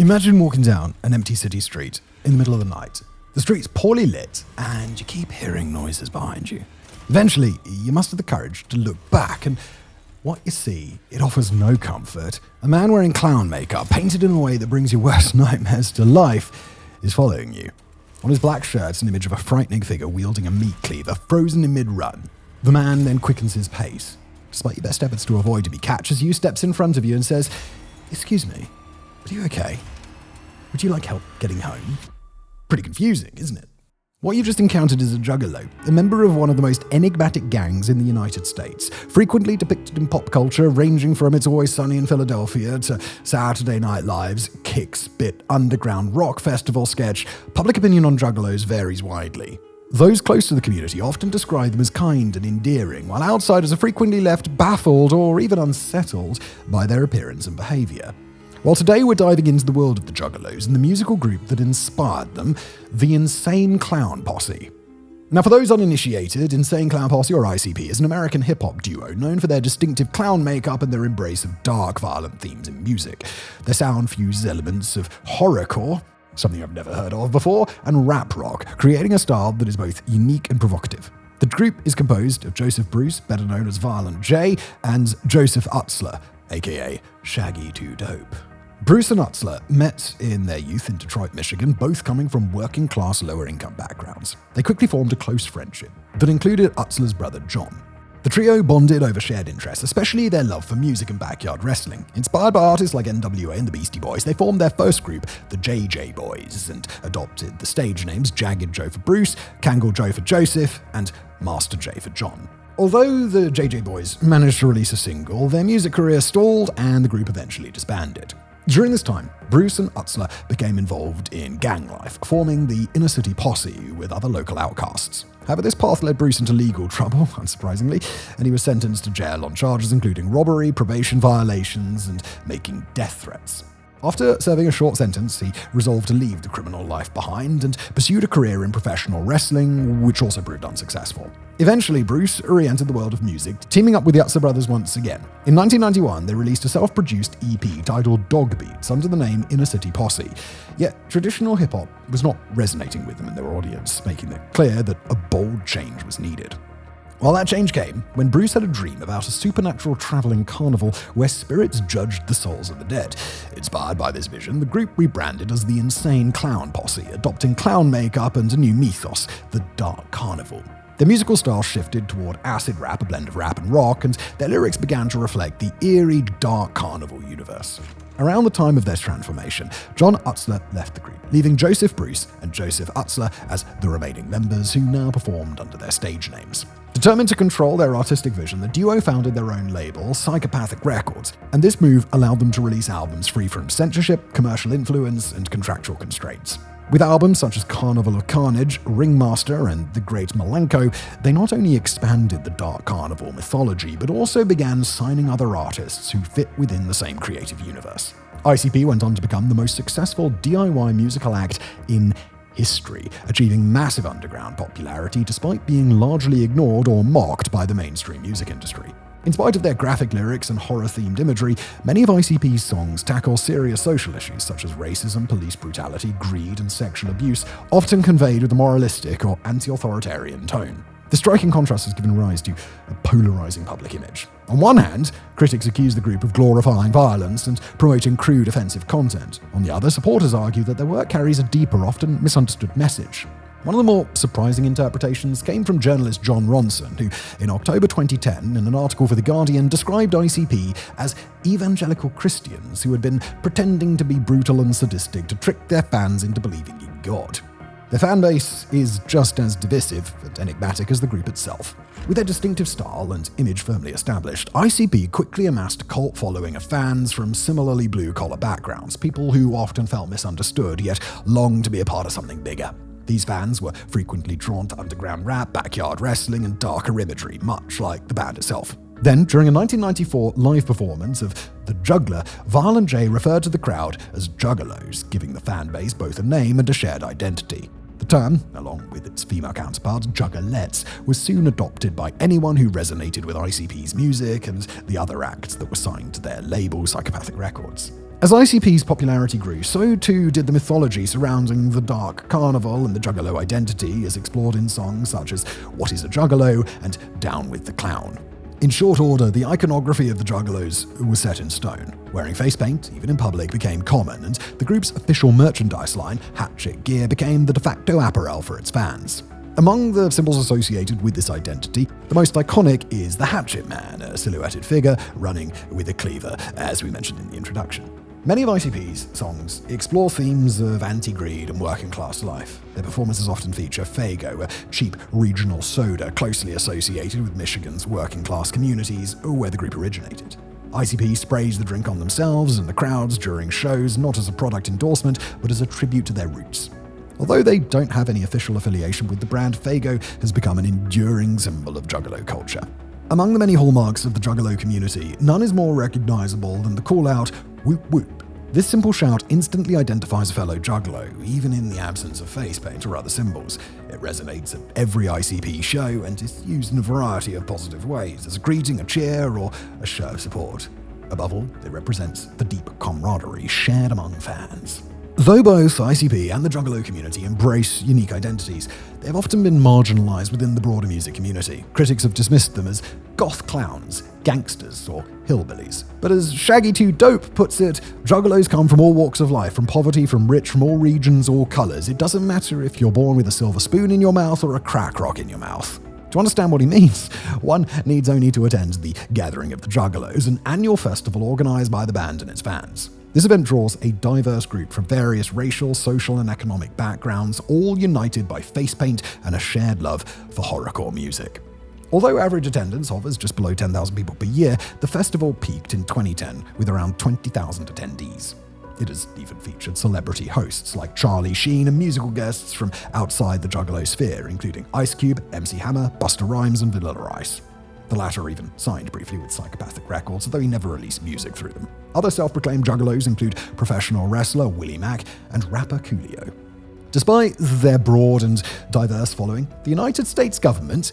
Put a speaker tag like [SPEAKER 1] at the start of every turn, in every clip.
[SPEAKER 1] Imagine walking down an empty city street in the middle of the night. The street's poorly lit, and you keep hearing noises behind you. Eventually, you muster the courage to look back, and what you see, it offers no comfort. A man wearing clown makeup, painted in a way that brings your worst nightmares to life, is following you. On his black shirt, an image of a frightening figure wielding a meat cleaver, frozen in mid-run. The man then quickens his pace. Despite your best efforts to avoid him, he catches you, steps in front of you, and says, "Excuse me, are you okay? Would you like help getting home?" Pretty confusing, isn't it? What you've just encountered is a Juggalo, a member of one of the most enigmatic gangs in the United States, frequently depicted in pop culture, ranging from It's Always Sunny in Philadelphia to Saturday Night Live's kick-spit underground rock festival sketch. Public opinion on Juggalos varies widely. Those close to the community often describe them as kind and endearing, while outsiders are frequently left baffled or even unsettled by their appearance and behavior. Well, today we're diving into the world of the Juggalos and the musical group that inspired them, the Insane Clown Posse. Now, for those uninitiated, Insane Clown Posse, or ICP, is an American hip-hop duo known for their distinctive clown makeup and their embrace of dark, violent themes in music. Their sound fuses elements of horrorcore, something I've never heard of before, and rap rock, creating a style that is both unique and provocative. The group is composed of Joseph Bruce, better known as Violent J, and Joseph Utzler, aka Shaggy 2 Dope. Bruce and Utzler met in their youth in Detroit, Michigan, both coming from working-class, lower-income backgrounds. They quickly formed a close friendship that included Utzler's brother, John. The trio bonded over shared interests, especially their love for music and backyard wrestling. Inspired by artists like NWA and the Beastie Boys, they formed their first group, the JJ Boys, and adopted the stage names Jagged Joe for Bruce, Kangle Joe for Joseph, and Master J for John. Although the JJ Boys managed to release a single, their music career stalled and the group eventually disbanded. During this time, Bruce and Utzler became involved in gang life, forming the Inner City Posse with other local outcasts. However, this path led Bruce into legal trouble, unsurprisingly, and he was sentenced to jail on charges including robbery, probation violations, and making death threats. After serving a short sentence, he resolved to leave the criminal life behind and pursued a career in professional wrestling, which also proved unsuccessful. Eventually, Bruce re-entered the world of music, teaming up with the Utzler brothers once again. In 1991, they released a self-produced EP titled Dog Beats under the name Inner City Posse. Yet, traditional hip-hop was not resonating with them and their audience, making it clear that a bold change was needed. Well, that change came when Bruce had a dream about a supernatural traveling carnival where spirits judged the souls of the dead. Inspired by this vision, the group rebranded as the Insane Clown Posse, adopting clown makeup and a new mythos, the Dark Carnival. Their musical style shifted toward acid rap, a blend of rap and rock, and their lyrics began to reflect the eerie Dark Carnival universe. Around the time of their transformation, John Utzler left the group, leaving Joseph Bruce and Joseph Utzler as the remaining members who now performed under their stage names. Determined to control their artistic vision, the duo founded their own label, Psychopathic Records, and this move allowed them to release albums free from censorship, commercial influence, and contractual constraints. With albums such as Carnival of Carnage, Ringmaster, and The Great Malenko, they not only expanded the Dark Carnival mythology, but also began signing other artists who fit within the same creative universe. ICP went on to become the most successful DIY musical act in history, achieving massive underground popularity despite being largely ignored or mocked by the mainstream music industry. In spite of their graphic lyrics and horror-themed imagery, many of ICP's songs tackle serious social issues such as racism, police brutality, greed, and sexual abuse, often conveyed with a moralistic or anti-authoritarian tone. The striking contrast has given rise to a polarizing public image. On one hand, critics accuse the group of glorifying violence and promoting crude, offensive content. On the other, supporters argue that their work carries a deeper, often misunderstood message. One of the more surprising interpretations came from journalist John Ronson, who, in October 2010, in an article for The Guardian, described ICP as evangelical Christians who had been pretending to be brutal and sadistic to trick their fans into believing in God. Their fanbase is just as divisive and enigmatic as the group itself. With their distinctive style and image firmly established, ICP quickly amassed a cult following of fans from similarly blue-collar backgrounds, people who often felt misunderstood yet longed to be a part of something bigger. These fans were frequently drawn to underground rap, backyard wrestling, and darker imagery, much like the band itself. Then, during a 1994 live performance of The Juggler, Violent J referred to the crowd as Juggalos, giving the fan base both a name and a shared identity. The term, along with its female counterpart, Juggalettes, was soon adopted by anyone who resonated with ICP's music and the other acts that were signed to their label, Psychopathic Records. As ICP's popularity grew, so too did the mythology surrounding the dark carnival and the Juggalo identity, as explored in songs such as What is a Juggalo and Down with the Clown. In short order, the iconography of the Juggalos was set in stone. Wearing face paint, even in public, became common, and the group's official merchandise line, Hatchet Gear, became the de facto apparel for its fans. Among the symbols associated with this identity, the most iconic is the Hatchet Man, a silhouetted figure running with a cleaver, as we mentioned in the introduction. Many of ICP's songs explore themes of anti-greed and working-class life. Their performances often feature Faygo, a cheap regional soda closely associated with Michigan's working-class communities, where the group originated. ICP sprays the drink on themselves and the crowds during shows, not as a product endorsement, but as a tribute to their roots. Although they don't have any official affiliation with the brand, Faygo has become an enduring symbol of Juggalo culture. Among the many hallmarks of the Juggalo community, none is more recognizable than the call-out, "Whoop whoop." This simple shout instantly identifies a fellow Juggalo, even in the absence of face paint or other symbols. It resonates at every ICP show and is used in a variety of positive ways, as a greeting, a cheer, or a show of support. Above all, it represents the deep camaraderie shared among fans. Though both ICP and the Juggalo community embrace unique identities, they have often been marginalized within the broader music community. Critics have dismissed them as goth clowns, gangsters, or hillbillies. But as Shaggy 2 Dope puts it, Juggalos come from all walks of life, from poverty, from rich, from all regions, all colors. It doesn't matter if you're born with a silver spoon in your mouth or a crack rock in your mouth. To understand what he means, one needs only to attend the Gathering of the Juggalos, an annual festival organized by the band and its fans. This event draws a diverse group from various racial, social, and economic backgrounds, all united by face paint and a shared love for horrorcore music. Although average attendance hovers just below 10,000 people per year, the festival peaked in 2010 with around 20,000 attendees. It has even featured celebrity hosts like Charlie Sheen and musical guests from outside the Juggalo sphere, including Ice Cube, MC Hammer, Busta Rhymes, and Vanilla Ice. The latter even signed briefly with Psychopathic Records, though he never released music through them. Other self-proclaimed Juggalos include professional wrestler Willie Mack and rapper Coolio. Despite their broad and diverse following, the United States government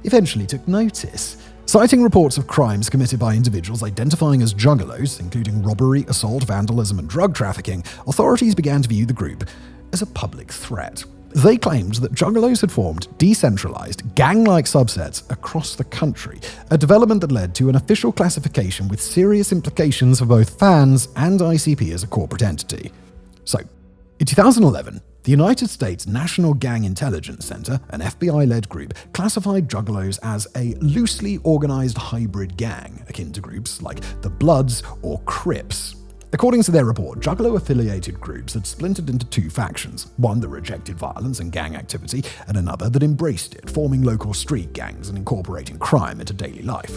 [SPEAKER 1] eventually took notice. Citing reports of crimes committed by individuals identifying as Juggalos, including robbery, assault, vandalism, and drug trafficking, authorities began to view the group as a public threat. They claimed that Juggalos had formed decentralized, gang-like subsets across the country, a development that led to an official classification with serious implications for both fans and ICP as a corporate entity. So, in 2011, the United States National Gang Intelligence Center, an FBI-led group, classified Juggalos as a loosely organized hybrid gang, akin to groups like the Bloods or Crips. According to their report, Juggalo-affiliated groups had splintered into two factions, one that rejected violence and gang activity, and another that embraced it, forming local street gangs and incorporating crime into daily life.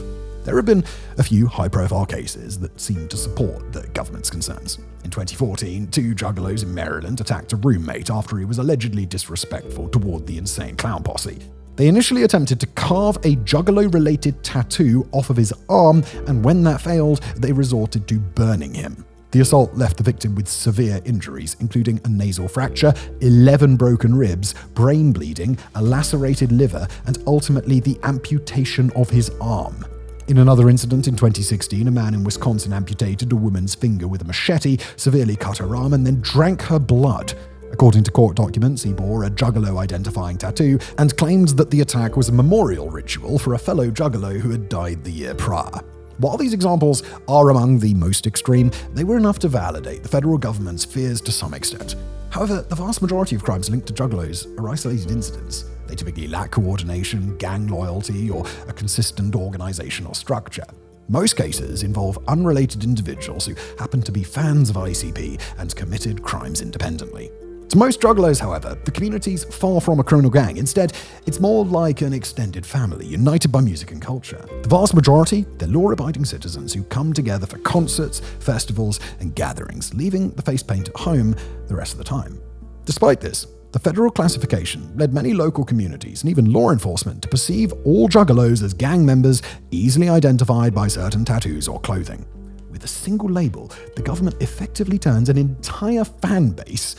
[SPEAKER 1] There have been a few high-profile cases that seem to support the government's concerns. In 2014, two Juggalos in Maryland attacked a roommate after he was allegedly disrespectful toward the Insane Clown Posse. They initially attempted to carve a Juggalo-related tattoo off of his arm, and when that failed, they resorted to burning him. The assault left the victim with severe injuries, including a nasal fracture, 11 broken ribs, brain bleeding, a lacerated liver, and ultimately the amputation of his arm. In another incident in 2016, a man in Wisconsin amputated a woman's finger with a machete, severely cut her arm, and then drank her blood. According to court documents, he bore a Juggalo-identifying tattoo and claimed that the attack was a memorial ritual for a fellow Juggalo who had died the year prior. While these examples are among the most extreme, they were enough to validate the federal government's fears to some extent. However, the vast majority of crimes linked to Juggalos are isolated incidents. They typically lack coordination, gang loyalty, or a consistent organizational structure. Most cases involve unrelated individuals who happen to be fans of ICP and committed crimes independently. To most Juggalos, however, the community's far from a criminal gang. Instead, it's more like an extended family, united by music and culture. The vast majority, they're law-abiding citizens who come together for concerts, festivals, and gatherings, leaving the face paint at home the rest of the time. Despite this, the federal classification led many local communities and even law enforcement to perceive all Juggalos as gang members easily identified by certain tattoos or clothing. With a single label, the government effectively turns an entire fan base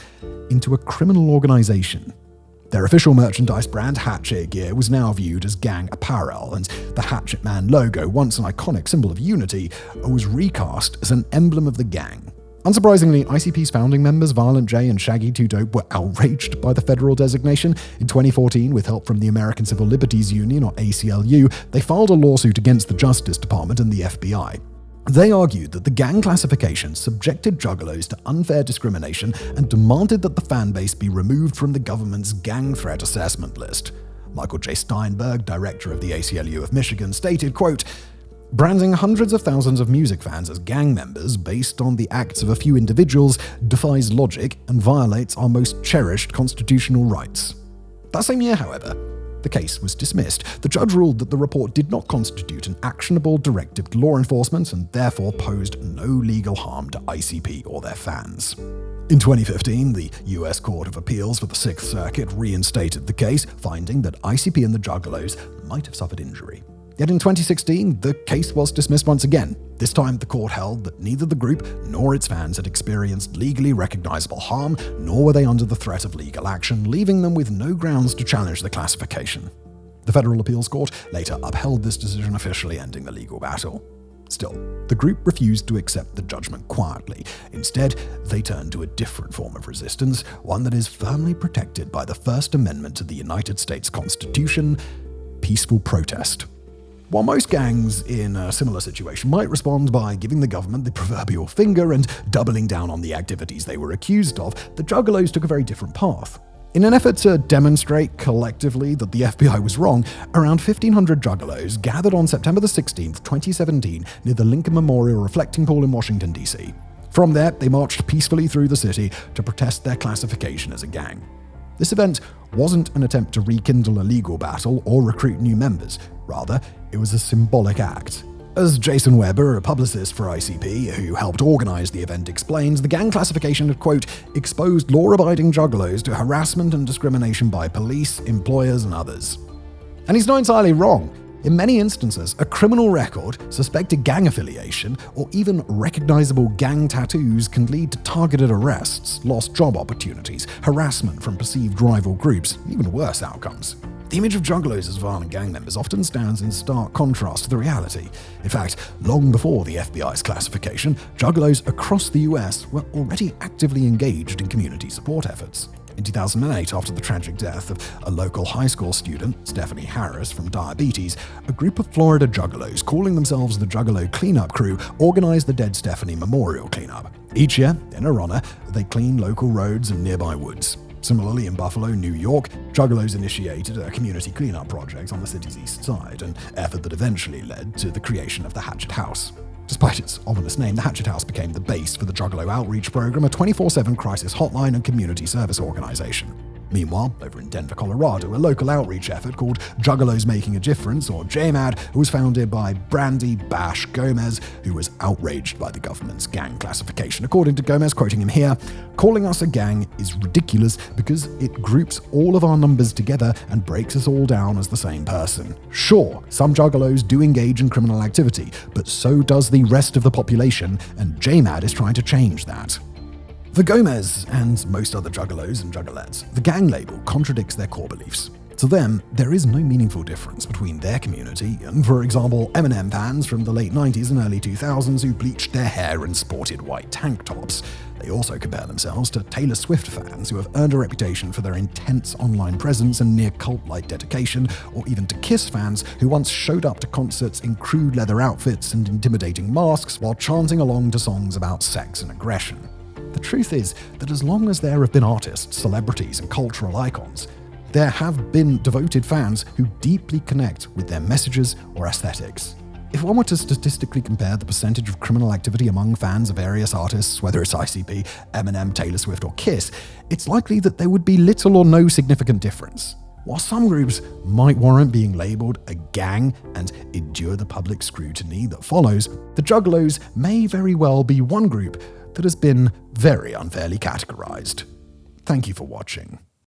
[SPEAKER 1] into a criminal organization. Their official merchandise brand, Hatchet Gear, was now viewed as gang apparel, and the Hatchet Man logo, once an iconic symbol of unity, was recast as an emblem of the gang. Unsurprisingly, ICP's founding members, Violent J and Shaggy 2 Dope, were outraged by the federal designation. In 2014, with help from the American Civil Liberties Union, or ACLU, they filed a lawsuit against the Justice Department and the FBI. They argued that the gang classification subjected Juggalos to unfair discrimination and demanded that the fan base be removed from the government's gang threat assessment list. Michael J. Steinberg, director of the ACLU of Michigan, stated, quote, "Branding hundreds of thousands of music fans as gang members based on the acts of a few individuals defies logic and violates our most cherished constitutional rights." That same year, however, the case was dismissed. The judge ruled that the report did not constitute an actionable directive to law enforcement and therefore posed no legal harm to ICP or their fans. In 2015, the US Court of Appeals for the Sixth Circuit reinstated the case, finding that ICP and the Juggalos might have suffered injury. Yet in 2016, the case was dismissed once again. This time, the court held that neither the group nor its fans had experienced legally recognizable harm, nor were they under the threat of legal action, leaving them with no grounds to challenge the classification. The Federal Appeals Court later upheld this decision, officially ending the legal battle. Still, the group refused to accept the judgment quietly. Instead, they turned to a different form of resistance, one that is firmly protected by the First Amendment to the United States Constitution: peaceful protest. While most gangs in a similar situation might respond by giving the government the proverbial finger and doubling down on the activities they were accused of, the Juggalos took a very different path. In an effort to demonstrate collectively that the FBI was wrong, around 1,500 Juggalos gathered on September 16, 2017, near the Lincoln Memorial Reflecting Pool in Washington, D.C. From there, they marched peacefully through the city to protest their classification as a gang. This event wasn't an attempt to rekindle a legal battle or recruit new members. Rather, it was a symbolic act. As Jason Weber, a publicist for ICP who helped organize the event, explains, the gang classification had, quote, exposed law-abiding Juggalos to harassment and discrimination by police, employers, and others. And he's not entirely wrong. In many instances, a criminal record, suspected gang affiliation, or even recognizable gang tattoos can lead to targeted arrests, lost job opportunities, harassment from perceived rival groups, and even worse outcomes. The image of Juggalos as violent gang members often stands in stark contrast to the reality. In fact, long before the FBI's classification, Juggalos across the US were already actively engaged in community support efforts. In 2008, after the tragic death of a local high school student, Stephanie Harris, from diabetes, a group of Florida Juggalos, calling themselves the Juggalo Cleanup Crew, organized the Dead Stephanie Memorial Cleanup. Each year, in her honor, they clean local roads and nearby woods. Similarly, in Buffalo, New York, Juggalos initiated a community cleanup project on the city's east side, an effort that eventually led to the creation of the Hatchet House. Despite its ominous name, the Hatchet House became the base for the Juggalo Outreach Program, a 24/7 crisis hotline and community service organization. Meanwhile, over in Denver, Colorado, a local outreach effort called Juggalos Making a Difference, or JMAD, was founded by Brandy Bash Gomez, who was outraged by the government's gang classification. According to Gomez, quoting him here, "Calling us a gang is ridiculous because it groups all of our numbers together and breaks us all down as the same person. Sure, some Juggalos do engage in criminal activity, but so does the rest of the population, and JMAD is trying to change that." For Gomez and most other Juggalos and Juggalettes, the gang label contradicts their core beliefs. To them, there is no meaningful difference between their community and, for example, Eminem fans from the late 90s and early 2000s who bleached their hair and sported white tank tops. They also compare themselves to Taylor Swift fans who have earned a reputation for their intense online presence and near cult-like dedication, or even to Kiss fans who once showed up to concerts in crude leather outfits and intimidating masks while chanting along to songs about sex and aggression. The truth is that as long as there have been artists, celebrities, and cultural icons, there have been devoted fans who deeply connect with their messages or aesthetics. If one were to statistically compare the percentage of criminal activity among fans of various artists, whether it's ICP, Eminem, Taylor Swift, or Kiss, it's likely that there would be little or no significant difference. While some groups might warrant being labeled a gang and endure the public scrutiny that follows, the Juggalos may very well be one group that has been very unfairly categorized. Thank you for watching.